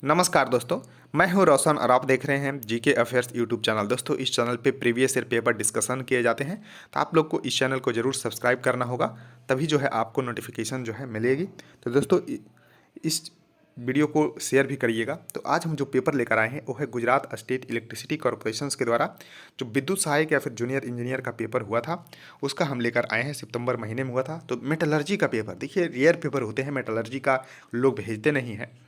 नमस्कार दोस्तों, मैं हूं रोशन और आप देख रहे हैं जीके अफेयर्स यूट्यूब चैनल। दोस्तों, इस चैनल पे प्रीवियस ईयर पेपर डिस्कशन किए जाते हैं, तो आप लोग को इस चैनल को जरूर सब्सक्राइब करना होगा, तभी जो है आपको नोटिफिकेशन जो है मिलेगी। तो दोस्तों, इस वीडियो को शेयर भी करिएगा। तो आज हम जो पेपर लेकर आए हैं वो है गुजरात स्टेट इलेक्ट्रिसिटी कॉरपोरेशन के द्वारा जो विद्युत सहायक या फिर जूनियर इंजीनियर का पेपर हुआ था, उसका हम लेकर आए हैं। सितंबर महीने में हुआ था। तो मेटलर्जी का पेपर, देखिए रेयर पेपर होते हैं, मेटलर्जी का लोग भेजते नहीं हैं।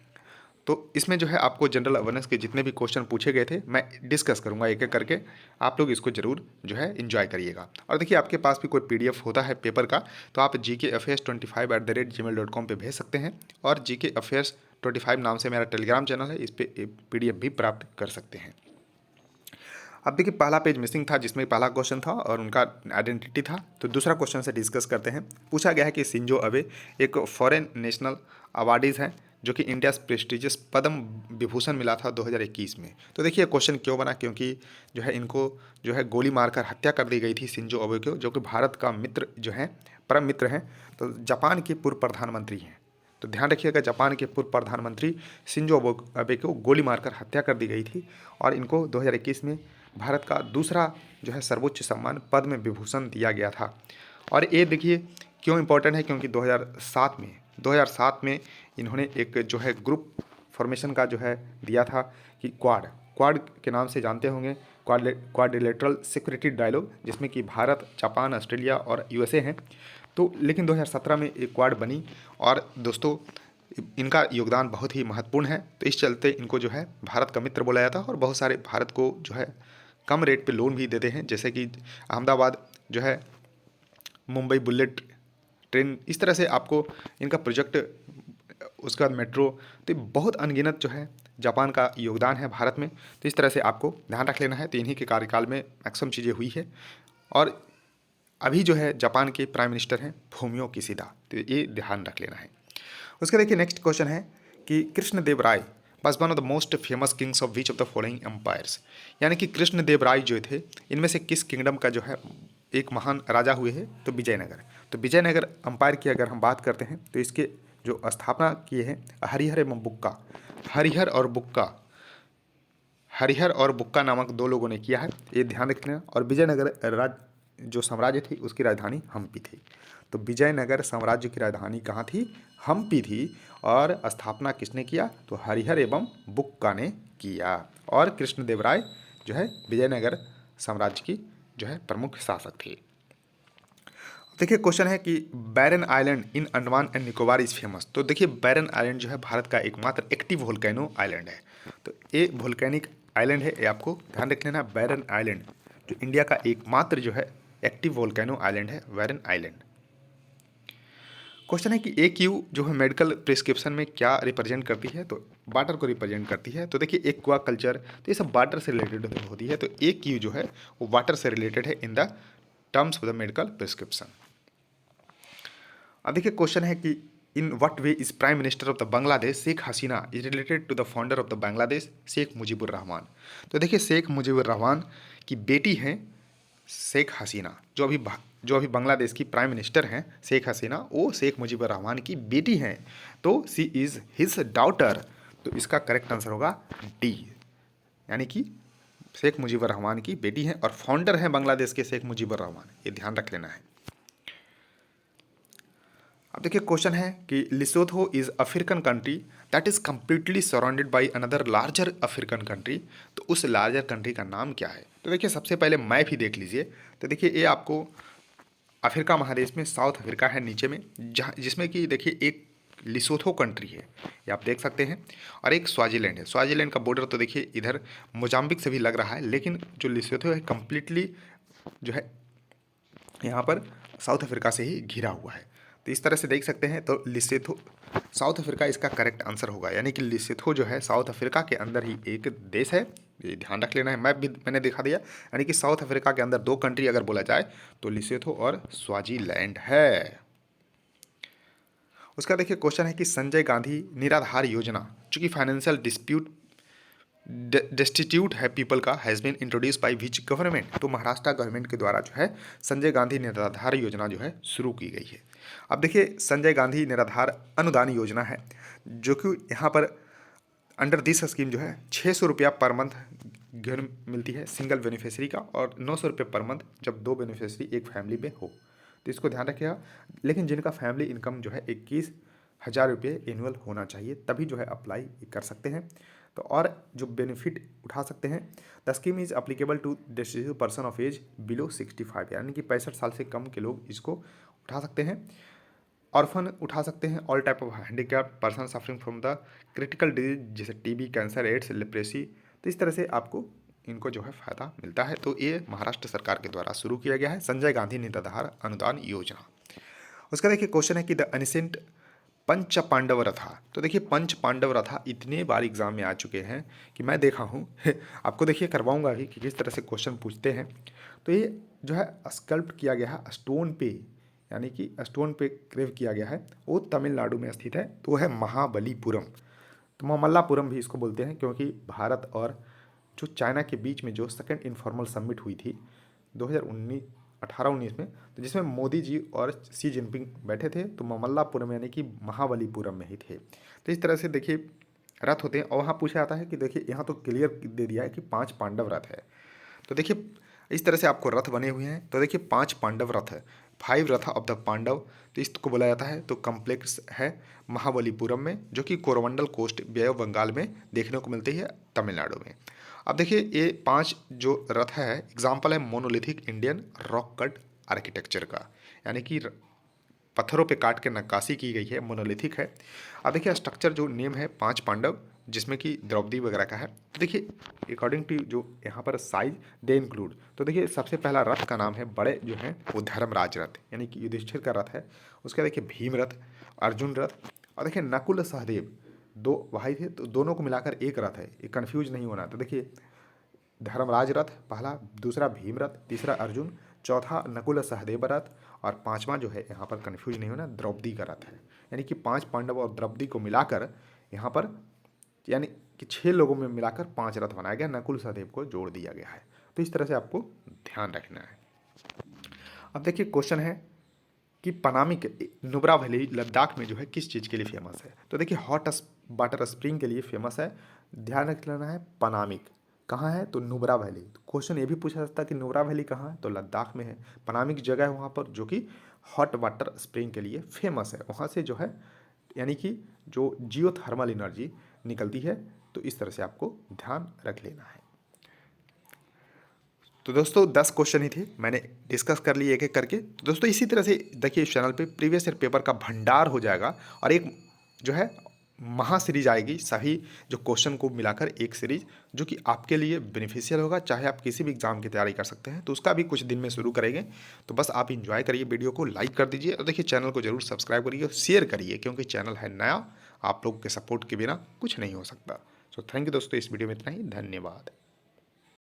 तो इसमें जो है आपको जनरल अवेयरनेस के जितने भी क्वेश्चन पूछे गए थे मैं डिस्कस करूंगा एक एक करके। आप लोग इसको जरूर जो है एंजॉय करिएगा। और देखिए, आपके पास भी कोई पीडीएफ होता है पेपर का, तो आप gkafairs25@gmail.com पे भेज सकते हैं। और gkafairs25 नाम से मेरा टेलीग्राम चैनल है, इस पर पीडीएफ भी प्राप्त कर सकते हैं। अब देखिए, पहला पेज मिसिंग था जिसमें पहला क्वेश्चन था और उनका आइडेंटिटी था। तो दूसरा क्वेश्चन से डिस्कस करते हैं। पूछा गया है कि शिंजो अबे एक फॉरेन नेशनल अवार्डीज़ हैं जो कि इंडिया प्रेस्टिजियस पद्म विभूषण मिला था 2021 में। तो देखिए, क्वेश्चन क्यों बना, क्योंकि जो है इनको जो है गोली मारकर हत्या कर दी गई थी शिंजो अबे को, जो कि भारत का मित्र जो है, परम मित्र हैं। तो जापान के पूर्व प्रधानमंत्री हैं। तो ध्यान रखिएगा, जापान के पूर्व प्रधानमंत्री शिंजो अबे को गोली मारकर हत्या कर दी गई थी और इनको 2021 में भारत का दूसरा जो है सर्वोच्च सम्मान पद्म विभूषण दिया गया था। और ये देखिए क्यों इम्पोर्टेंट है, क्योंकि 2007 में इन्होंने एक जो है ग्रुप फॉर्मेशन का जो है दिया था कि क्वाड के नाम से जानते होंगे, क्वाड्रिलेटरल सिक्योरिटी डायलॉग, जिसमें कि भारत, जापान, ऑस्ट्रेलिया और यूएसए हैं। तो लेकिन 2017 में एक क्वाड बनी और दोस्तों इनका योगदान बहुत ही महत्वपूर्ण है। तो इस चलते इनको जो है भारत का मित्र बोला जाता है और बहुत सारे भारत को जो है कम रेट पे लोन भी देते हैं, जैसे कि अहमदाबाद जो है, मुंबई बुलेट ट्रेन, इस तरह से आपको इनका प्रोजेक्ट, उसके बाद मेट्रो। तो बहुत अनगिनत जो है जापान का योगदान है भारत में। तो इस तरह से आपको ध्यान रख लेना है। तो इन्हीं के कार्यकाल में मैक्सिमम चीज़ें हुई है। और अभी जो है जापान के प्राइम मिनिस्टर हैं फूमियो किशिदा, तो ये ध्यान रख लेना है। उसका देखिए नेक्स्ट क्वेश्चन है कि Krishnadeva Raya was one of the most famous kings of which of the following empires. यानी कि कृष्णदेव राय जो थे, इनमें से किस किंगडम का जो है एक महान राजा हुए हैं। तो विजयनगर। तो विजयनगर अंपायर की अगर हम बात करते हैं तो इसके जो स्थापना किए हैं हरिहर एवं बुक्का, हरिहर और बुक्का, हरिहर और बुक्का नामक दो लोगों ने किया है, ये ध्यान रखना। और विजयनगर जो साम्राज्य थी उसकी राजधानी हम्पी थी। तो विजयनगर साम्राज्य की राजधानी कहाँ थी? हम्पी थी। और स्थापना किसने किया? तो हरिहर एवं बुक्का ने किया। और कृष्णदेव राय जो है विजयनगर साम्राज्य की जो है प्रमुख शासक थे। देखिए क्वेश्चन है कि Barren Island in Andaman and Nicobar is famous. तो देखिए, बैरन आइलैंड जो है भारत का एकमात्र एक्टिव वोल्केनो आइलैंड है। तो ये वोल्केनिक आइलैंड है, ये आपको ध्यान रख लेना। बैरन आइलैंड जो इंडिया का एकमात्र जो है एक्टिव वोल्केनो आइलैंड है, बैरन आइलैंड। क्वेश्चन है कि ए क्यू जो है मेडिकल प्रिस्क्रिप्शन में क्या रिप्रेजेंट करती है? तो वाटर को रिप्रेजेंट करती है। तो देखिए एक्वा कल्चर, तो ये सब वाटर से रिलेटेड होती है। तो ए क्यू जो है वो वाटर से रिलेटेड है in the terms of the medical prescription. अब देखिए क्वेश्चन है कि in what way is prime minister of the Bangladesh Sheikh Hasina is related to the founder of the Bangladesh Sheikh Mujibur Rahman. तो देखिए, शेख मुजीबुर रहमान की बेटी हैं शेख हसीना, जो अभी बांग्लादेश की प्राइम मिनिस्टर हैं शेख हसीना, वो शेख मुजीबुर रहमान की बेटी हैं। तो सी इज़ हिज डॉटर। तो इसका करेक्ट आंसर होगा डी, यानी कि शेख मुजीबुर रहमान की बेटी हैं और फाउंडर हैं बांग्लादेश के शेख मुजीबुर रहमान, ये ध्यान रख लेना है। अब देखिए क्वेश्चन है कि लिसोथो is African country that is completely surrounded by another larger African country. तो उस लार्जर कंट्री का नाम क्या है? तो देखिए सबसे पहले मैप ही देख लीजिए। तो देखिए ये आपको अफ्रीका महादेश में साउथ अफ्रीका है नीचे में, जहाँ जिसमें कि देखिए एक लिसोथो कंट्री है, ये आप देख सकते हैं, और एक स्वाजीलैंड है। स्वाजीलैंड का बॉर्डर तो देखिए इधर मोजाम्बिक से भी लग रहा है, लेकिन जो लिसोथो है कम्प्लीटली जो है यहाँ पर साउथ अफ्रीका से ही घिरा हुआ है। तो इस तरह से देख सकते हैं। तो लिसेथो साउथ अफ्रीका इसका करेक्ट आंसर होगा, यानी कि लिसेथो जो है साउथ अफ्रीका के अंदर ही एक देश है, ये ध्यान रख लेना है। मैप भी मैंने दिखा दिया, यानी कि साउथ अफ्रीका के अंदर दो कंट्री अगर बोला जाए तो लिसेथो और स्वाजीलैंड है। उसका देखिए क्वेश्चन है कि संजय गांधी निराधार योजना, चूंकि फाइनेंशियल डिस्प्यूट डेस्टिट्यूट है पीपल का, has been introduce by which government. तो महाराष्ट्र गवर्नमेंट के द्वारा जो है संजय गांधी निराधार योजना जो है शुरू की गई है। अब देखिए संजय गांधी निराधार अनुदान योजना है, जो कि यहाँ पर अंडर दिस स्कीम जो है 600 रुपया पर मंथ घर मिलती है सिंगल बेनिफिशियरी का, और 900 रुपये पर मंथ जब 2 बेनिफिशियरी एक फैमिली में हो। तो इसको ध्यान रखिएगा। लेकिन जिनका फैमिली इनकम जो है 21,000 रुपये एनुअल होना चाहिए, तभी जो है अप्लाई कर सकते हैं। तो और जो बेनिफिट उठा सकते हैं, the scheme is applicable to disabled person of age below 65, यानी कि 65 साल से कम के लोग इसको उठा सकते हैं। ऑर्फन उठा सकते हैं, all type of handicap person suffering from the critical disease जैसे टीबी, कैंसर, एड्स, लेप्रेसी। तो इस तरह से आपको इनको जो है फ़ायदा मिलता है। तो ये महाराष्ट्र सरकार के द्वारा शुरू किया गया है संजय गांधी निराधार अनुदान योजना। उसका देखिए क्वेश्चन है कि द एनिसेंट पंच पांडव रथा। तो देखिए पंच पांडव रथा इतने बार एग्जाम में आ चुके हैं कि मैं देखा हूँ आपको देखिए करवाऊंगा भी कि किस तरह से क्वेश्चन पूछते हैं। तो ये जो है स्कल्प्ट किया गया है स्टोन पे, यानी कि स्टोन पे क्रेव किया गया है, वो तमिलनाडु में स्थित है। तो वो है महाबलीपुरम। तो ममल्लापुरम भी इसको बोलते हैं, क्योंकि भारत और जो चाइना के बीच में जो सेकेंड इनफॉर्मल समिट हुई थी 2018-19 में, तो जिसमें मोदी जी और सी जिनपिंग बैठे थे, तो ममल्लापुरम यानी कि महाबलीपुरम में ही थे। तो इस तरह से देखिए रथ होते हैं। और वहाँ पूछा जाता है कि देखिए यहाँ तो क्लियर दे दिया है कि 5 पांडव रथ है। तो देखिए इस तरह से आपको रथ बने हुए हैं। तो देखिए 5 पांडव रथ है, 5 रथ ऑफ द पांडव। तो इसको बोला जाता है। तो कम्प्लेक्स है महाबलीपुरम में, जो कि Coromandel coast bay of Bengal में देखने को मिलती है तमिलनाडु में। अब देखिए ये 5 जो रथ है एग्जाम्पल है monolithic Indian rock cut architecture का, यानी कि पत्थरों पे काट के नक्काशी की गई है, मोनोलिथिक है। अब देखिए स्ट्रक्चर जो नेम है 5 पांडव, जिसमें कि द्रौपदी वगैरह का है। तो देखिए अकॉर्डिंग टू जो यहाँ पर साइज दे इंक्लूड, तो देखिए सबसे पहला रथ का नाम है बड़े जो है वो धर्मराज रथ, यानी कि युधिष्ठिर का रथ है। उसका देखिए भीम रथ, अर्जुन रथ, और देखिए नकुल सहदेव 2 भाई थे, तो दोनों को मिलाकर एक रथ है, ये कन्फ्यूज नहीं होना। तो देखिए धर्मराज रथ पहला, दूसरा भीम रथ, तीसरा अर्जुन, चौथा नकुल सहदेव रथ, और पांचवा जो है यहाँ पर कन्फ्यूज नहीं होना द्रौपदी का रथ है। यानी कि 5 पांडव और द्रौपदी को मिलाकर यहाँ पर यानी कि 6 लोगों में मिलाकर 5 रथ बनाया गया, नकुल सहदेव को जोड़ दिया गया है। तो इस तरह से आपको ध्यान रखना है। अब देखिए क्वेश्चन है कि पनामिक नुब्रा वैली लद्दाख में जो है किस चीज़ के लिए फेमस है। तो देखिए हॉट वाटर स्प्रिंग के लिए फेमस है। ध्यान रख लेना है पनामिक कहाँ है, तो नुब्रा वैली। तो क्वेश्चन ये भी पूछा जा सकता है कि नुब्रा वैली कहाँ है, तो लद्दाख में है। पनामिक जगह है वहाँ पर जो कि हॉट वाटर स्प्रिंग के लिए फेमस है। वहाँ से जो है यानी कि जो जियो थर्मल एनर्जी निकलती है। तो इस तरह से आपको ध्यान रख लेना है। तो दोस्तों 10 क्वेश्चन ही थे, मैंने डिस्कस कर लिए एक एक करके। तो दोस्तों इसी तरह से देखिए इस चैनल पे प्रीवियस ईयर पेपर का भंडार हो जाएगा, और एक जो है महा सीरीज आएगी, सभी जो क्वेश्चन को मिलाकर एक सीरीज, जो कि आपके लिए बेनिफिशियल होगा, चाहे आप किसी भी एग्जाम की तैयारी कर सकते हैं। तो उसका भी कुछ दिन में शुरू करेंगे। तो बस आप इंजॉय करिए, वीडियो को लाइक कर दीजिए, और देखिए चैनल को जरूर सब्सक्राइब करिए और शेयर करिए, क्योंकि चैनल है नया, आप लोग के सपोर्ट के बिना कुछ नहीं हो सकता। सो थैंक यू दोस्तों, इस वीडियो में इतना ही, धन्यवाद।